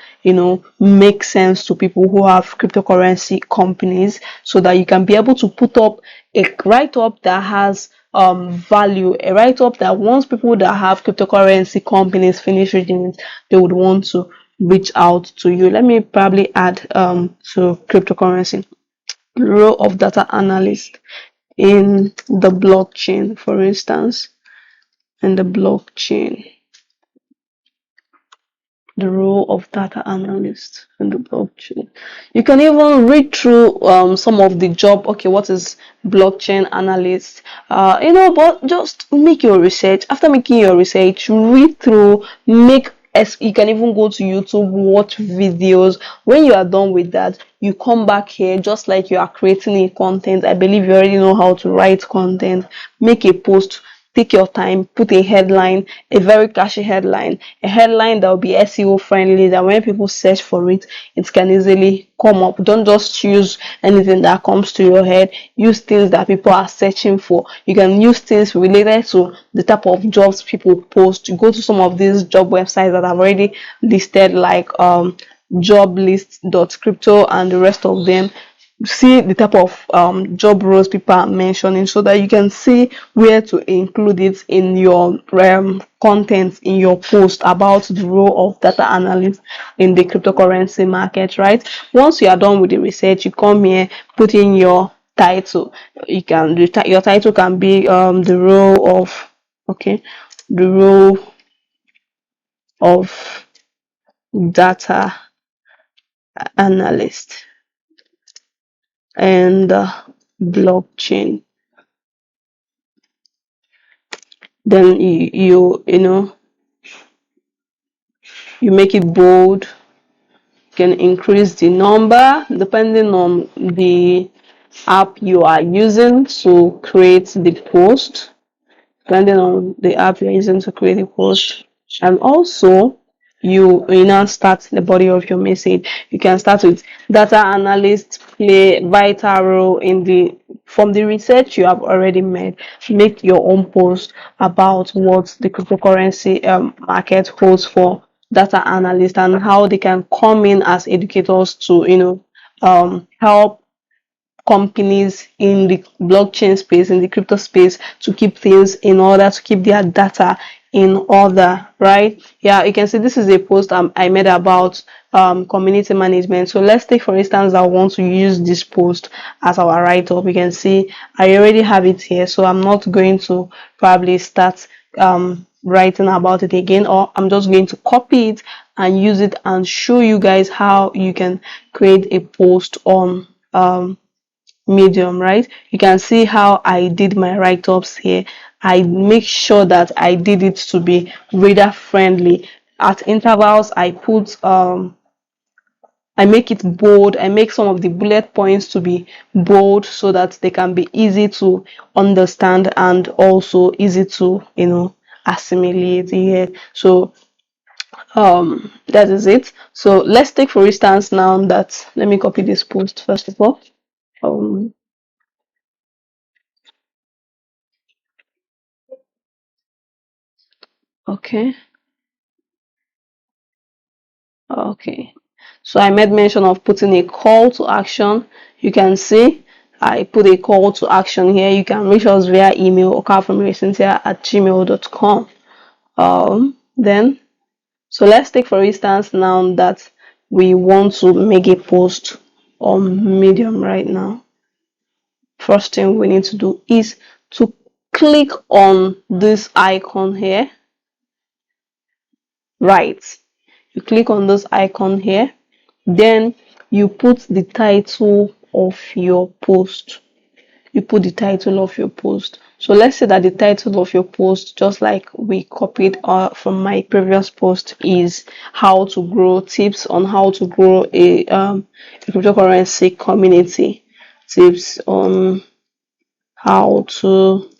A: make sense to people who have cryptocurrency companies, so that you can be able to put up a write-up that has value, a write-up that once people that have cryptocurrency companies finish reading it, they would want to reach out to you. Let me probably add to cryptocurrency, role of data analyst in the blockchain, for instance. In the blockchain, the role of data analyst in the blockchain. You can even read through some of the job. Okay, what is blockchain analyst? But just make your research. After making your research, read through, you can even go to YouTube, watch videos. When you are done with that, you come back here, just like you are creating a content. I believe you already know how to write content. Make a post. Take your time, put a headline, a very catchy headline, a headline that will be SEO friendly, that when people search for it, it can easily come up. Don't just choose anything that comes to your head. Use things that people are searching for. You can use things related to the type of jobs people post. You go to some of these job websites that I've already listed, like joblist.crypto and the rest of them. See the type of job roles people are mentioning, so that you can see where to include it in your content, in your post about the role of data analyst in the cryptocurrency market, right? Once you are done with the research, you come here, put in your title. Your title can be the role of the role of data analyst and blockchain. Then you make it bold. You can increase the number depending on the app you are using to create the post, depending on the app you're using to create a post. And also, you now start the body of your message. You can start with data analyst play vital role in the from the research you have already made. Make your own post about what the cryptocurrency market holds for data analysts and how they can come in as educators to help companies in the blockchain space, in the crypto space, to keep things in order, to keep their data in order, right? Yeah, you can see this is a post I made about community management. So let's take, for instance, I want to use this post as our write-up. You can see I already have it here, so I'm not going to probably start writing about it again, or I'm just going to copy it and use it and show you guys how you can create a post on Medium, right? You can see how I did my write-ups here. I make sure that I did it to be reader friendly. At intervals, I make it bold. I make some of the bullet points to be bold so that they can be easy to understand and also easy to assimilate here. So that is it. So let's take, for instance, now that, let me copy this post first of all. um okay. Okay, so I made mention of putting a call to action. You can see I put a call to action here. You can reach us via email or carfromcynthia@gmail.com. Then, so let's take, for instance, now that we want to make a post on Medium right now. First thing we need to do is to click on this icon here, right? You click on this icon here, then you put the title of your post. You put the title of your post. So let's say that the title of your post, just like we copied from my previous post, is how to grow, tips on how to grow a cryptocurrency community, tips on how to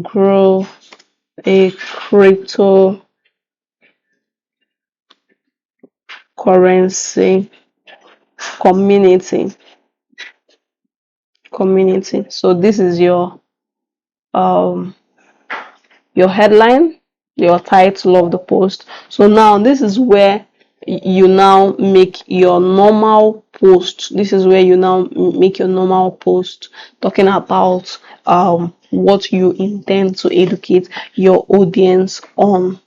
A: grow a cryptocurrency community. So this is um your headline, your title of the post. So now this is where you now make your normal post. This is where you now make your normal post, talking about what you intend to educate your audience on.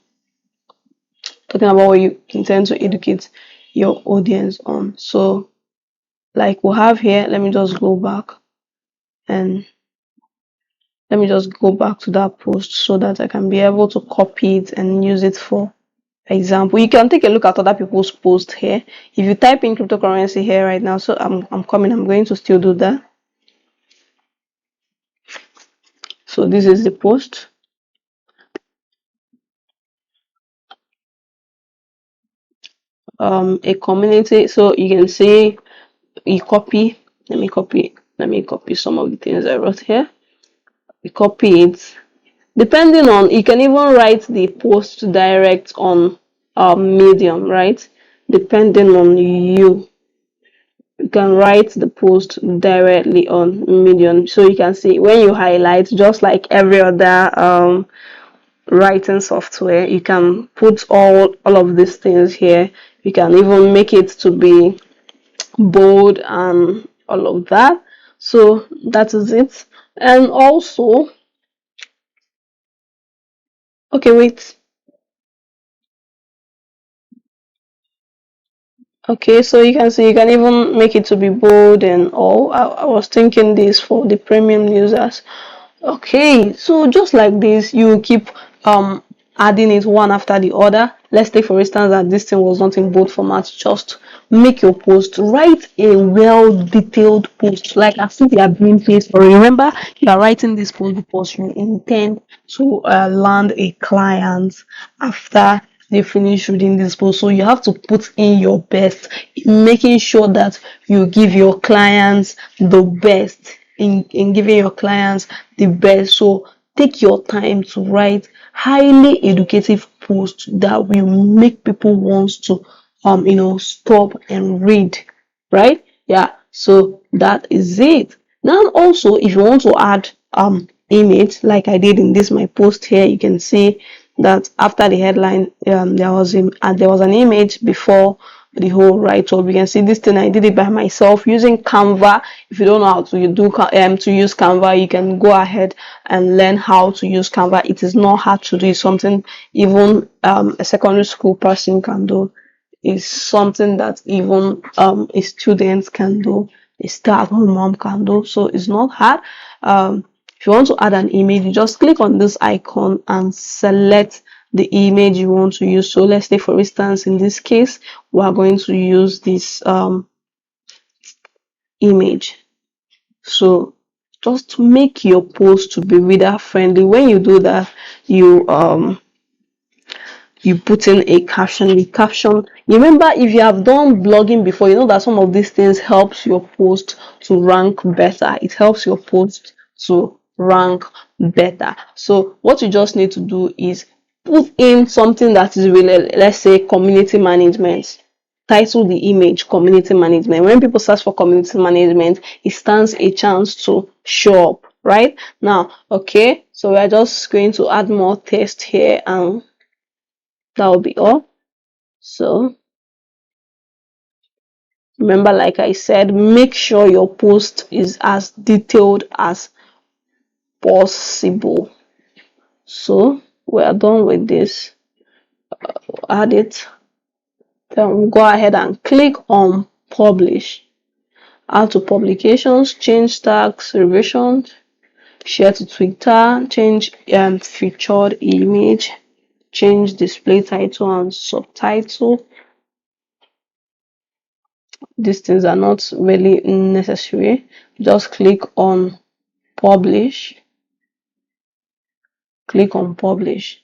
A: Talking about what you intend to educate your audience on. So like we have here, let me just go back and let me just go back to that post so that I can be able to copy it and use it for example. You can take a look at other people's posts here. If you type in cryptocurrency here right now, so I'm going to still do that. So this is the post. A community. So you can see you copy. Let me copy some of the things I wrote here. You copy it. Depending on, you can even write the post direct on Medium, right? Depending on you. You can write the post directly on Medium. So you can see when you highlight, just like every other writing software, you can put all of these things here. You can even make it to be bold and all of that. So that is it. And also, okay, wait. Okay, so you can see you can even make it to be bold and all. I was thinking this for the premium users. Okay, so just like this, you keep adding it one after the other. Let's take, for instance, that this thing was not in bold format. Just make your post, write a well detailed post, like as if you are being paid for it. Remember, you are writing this post because you intend to land a client after they finish reading this post. So you have to put in your best, making sure that you give your clients the best, in giving your clients the best. So take your time to write highly educative posts that will make people want to stop and read, right? Yeah, so that is it. Now also, if you want to add image, like I did in this my post here, you can see that after the headline, there was an image before the whole write-up. You can see this thing I did it by myself using Canva. If you don't know how to use Canva, you can go ahead and learn how to use Canva. It is not hard to do. It's something even a secondary school person can do. Is something that even a student can do, a stay-at-home mom can do. So it's not hard. If you want to add an image, you just click on this icon and select the image you want to use. So let's say, for instance, in this case, we are going to use this image. So just make your post to be reader friendly. When you do that, you put in a caption. The caption, remember, if you have done blogging before, you know that some of these things helps your post to rank better. It helps your post to rank better. So what you just need to do is put in something that is really, let's say, community management. Title the image community management. When people search for community management, it stands a chance to show up right now. Okay, so we're just going to add more text here, and that will be all. So remember, like I said, make sure your post is as detailed as possible. So we are done with this. Add it. Then we'll go ahead and click on publish. Add to publications, change tags, revisions, share to Twitter, change featured image, change display title and subtitle. These things are not really necessary. Just click on publish. Click on publish.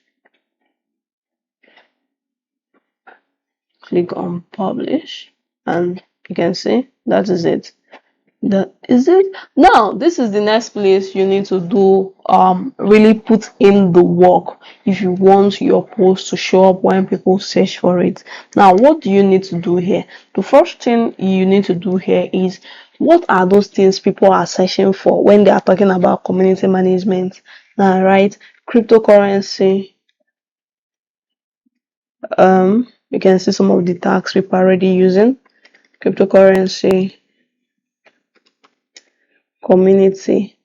A: Click on publish, and you can see that is it. That is it. Now this is the next place you need to do really put in the work if you want your post to show up when people search for it. Now what do you need to do here? The first thing you need to do here is, what are those things people are searching for when they are talking about community management? Now, right, cryptocurrency. You can see some of the tags people are already using. Cryptocurrency community.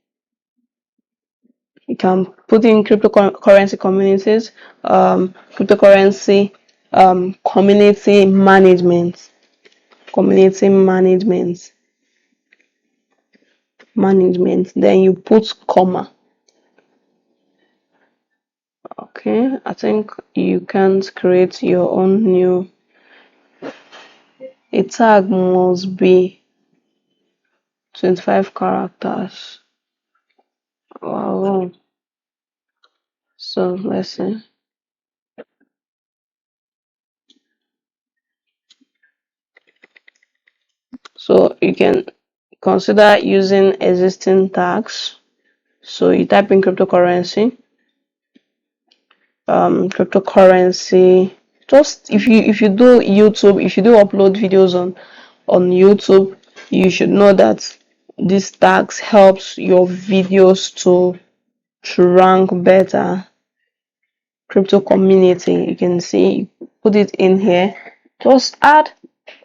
A: You can put in cryptocurrency communities, cryptocurrency community management, community management. Then you put comma. Okay, I think you can't create your own new. A tag must be 25 characters. Wow. So let's see. So you can consider using existing tags. So you type in cryptocurrency, Just if you do YouTube, if you do upload videos on YouTube, you should know that these tags helps your videos to rank better. Crypto community, you can see, put it in here. Just add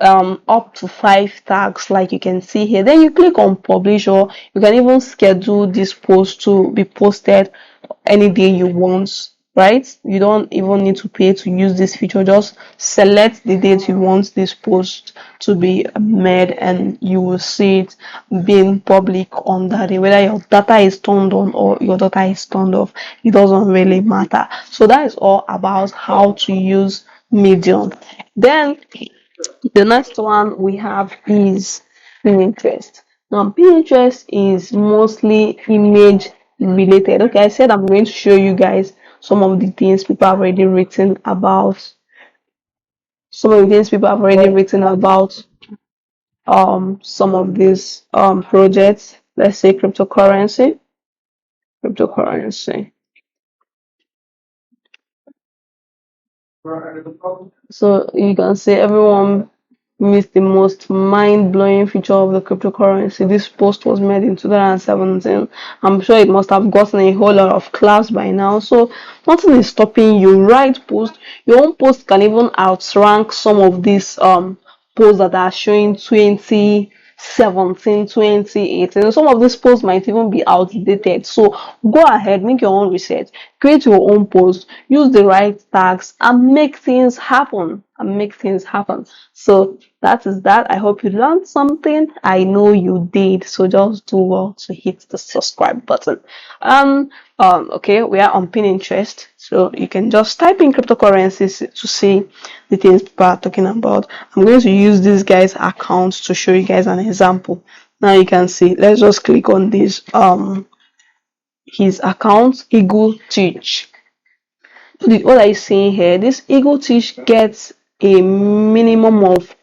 A: up to 5 tags, like you can see here. Then you click on publish, or you can even schedule this post to be posted any day you want, right? You don't even need to pay to use this feature. Just select the date you want this post to be made, and you will see it being public on that day. Whether your data is turned on or your data is turned off, it doesn't really matter. So that is all about how to use Medium. Then the next one we have is Pinterest. Now Pinterest is mostly image related. Okay, I said I'm going to show you guys some of the things people have already written about some of the things people have already written about some of these projects. Let's say cryptocurrency. So you can see everyone missed the most mind-blowing feature of the cryptocurrency. This post was made in 2017. I'm sure it must have gotten a whole lot of claps by now. So nothing is stopping you. Write post. Your own post can even outrank some of these posts that are showing 2017, 2018. Some of these posts might even be outdated. So go ahead, make your own research, create your own post, use the right tags, and make things happen. So that is that. I hope you learned something. I know you did. So just do well to hit the subscribe button. Okay, we are on Pinterest. So you can just type in cryptocurrencies to see the things people are talking about. I'm going to use this guy's account to show you guys an example. Now you can see. Let's just click on this his account, Eagle Teach. What are you seeing here? This Eagle Teach gets a minimum of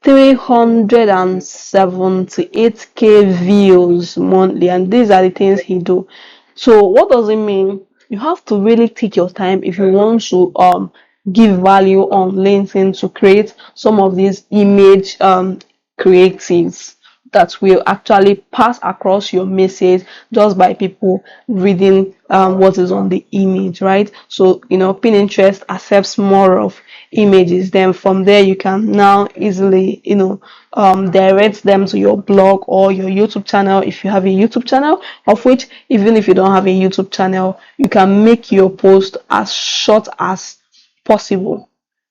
A: 378k views monthly, and these are the things he do. So what does it mean? You have to really take your time if you want to give value on LinkedIn to create some of these image creatives that will actually pass across your message just by people reading what is on the image, right? So Pinterest accepts more of images. Then from there you can now easily direct them to your blog or your YouTube channel if you have a YouTube channel, of which even if you don't have a YouTube channel, you can make your post as short as possible.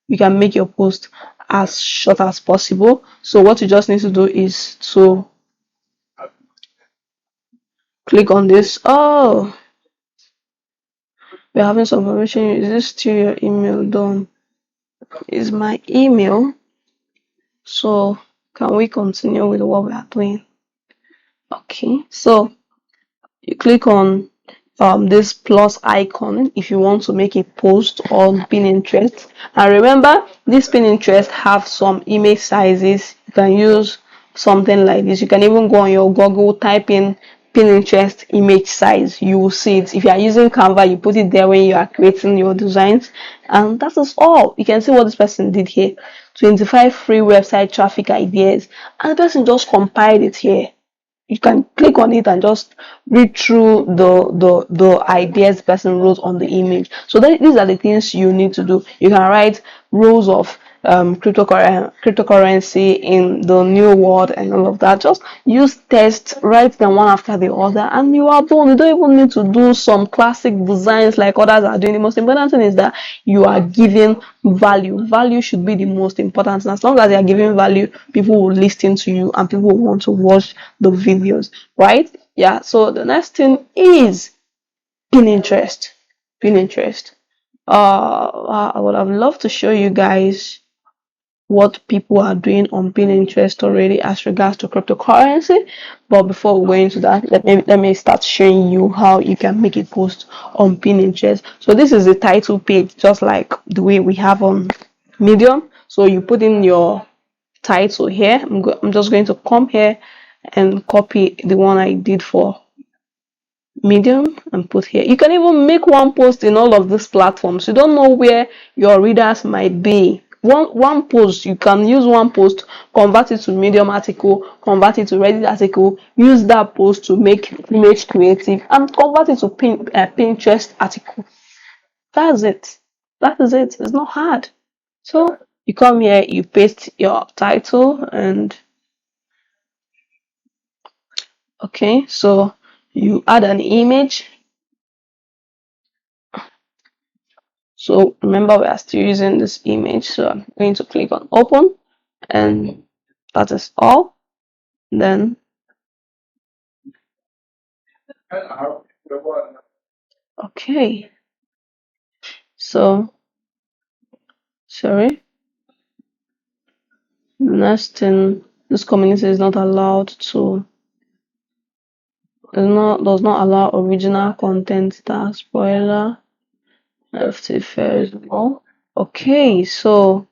A: You can make your post as short as possible. So what you just need to do is to click on this. Oh, we're having some information. Is this still your email done? Is my email. So can we continue with what we are doing? Okay, so you click on this plus icon if you want to make a post on Pinterest. And remember, this Pinterest have some image sizes. You can use something like this. You can even go on your Google, type in Pinterest image size. You will see it. If you are using Canva, you put it there when you are creating your designs, and that is all. You can see what this person did here. 25 free website traffic ideas, and the person just compiled it here. You can click on it and just read through the ideas the person wrote on the image. So these are the things you need to do. You can write rules of cryptocurrency in the new world and all of that. Just use text, write them one after the other, and you are done. You don't even need to do some classic designs like others are doing. The most important thing is that you are giving value. Value should be the most important. And as long as you are giving value, people will listen to you and people will want to watch the videos, right? Yeah. So the next thing is Pinterest. Pinterest. I would have loved to show you guys what people are doing on Pinterest already as regards to cryptocurrency, but before we go into that, let me start showing you how you can make a post on Pinterest. So this is the title page, just like the way we have on Medium. So you put in your title here. I'm just going to come here and copy the one I did for Medium and put here. You can even make one post in all of these platforms. You don't know where your readers might be. One post, you can use one post, convert it to Medium article, convert it to Reddit article, use that post to make image creative, and convert it to Pinterest article. That's it. That is it. It's not hard. So you come here, you paste your title, and okay, so you add an image. So remember, we are still using this image, so I'm going to click on open, and that is all. Then okay, so sorry, the next thing, this community is not allowed to does not allow original content that spoiler FT first. Okay, so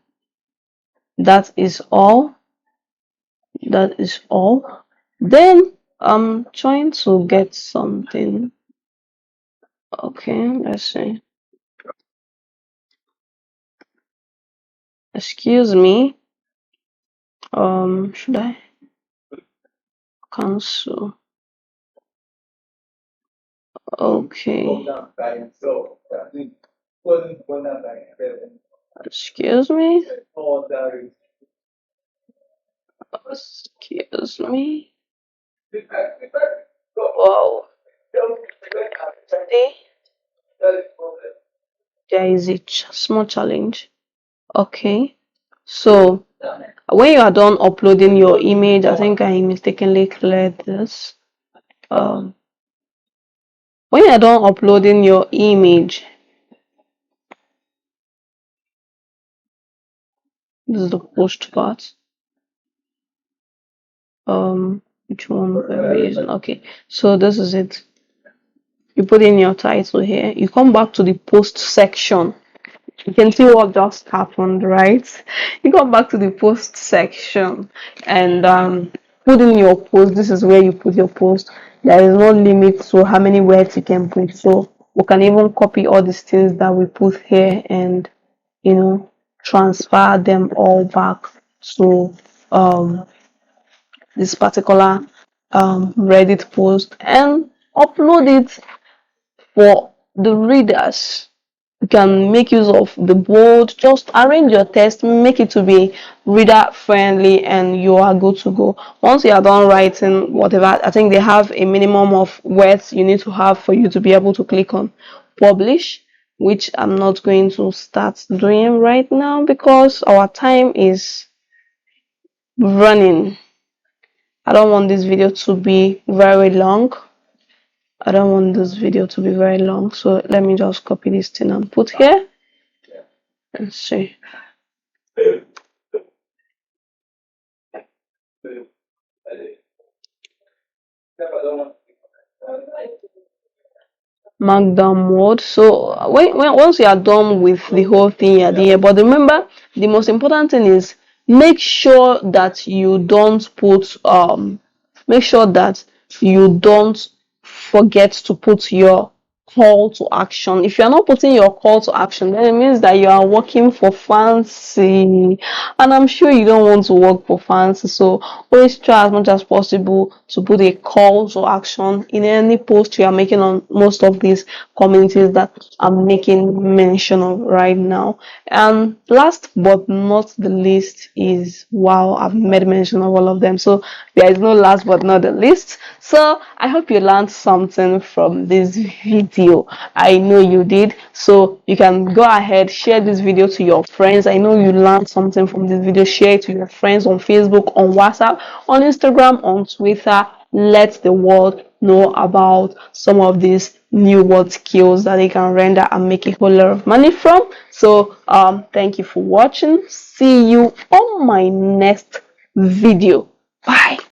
A: That is all. That is all. Then I'm trying to get something. Okay, let's see. Excuse me. Should I cancel? Okay. Excuse me. Excuse me. Wow. See, there is a small challenge. Okay. So when you are done uploading your image, I think I mistakenly cleared this. Um, when you are done uploading your image, this is the post part. Which one are we using? Okay, so this is it. You put in your title here. You come back to the post section. You can see what just happened, right? You come back to the post section and put in your post. This is where you put your post. There is no limit to how many words you can put, so we can even copy all these things that we put here and transfer them all back to this particular Reddit post and upload it for the readers. You can make use of the bold, just arrange your text, make it to be reader friendly, and you are good to go. Once you are done writing whatever, I think they have a minimum of words you need to have for you to be able to click on publish, which I'm not going to start doing right now because our time is running. I don't want this video to be very long. So let me just copy this thing and put here. Let's see. Markdown mode. So once you are done with the whole thing you're doing, but remember the most important thing is make sure that you don't put make sure that you don't forget to put your call to action. If you're not putting your call to action, then it means that you are working for fancy, and I'm sure you don't want to work for fancy. So always try as much as possible to put a call to action in any post you are making on most of these communities that I'm making mention of right now. And last but not the least is, wow, I've made mention of all of them, so there is no last but not the least. So I hope you learned something from this video. I know you did. So you can go ahead, share this video to your friends. I know you learned something from this video. Share it to your friends on Facebook, on WhatsApp, on Instagram, on Twitter. Let the world know about some of these new word skills that they can render and make a whole lot of money from. So thank you for watching. See you on my next video. Bye.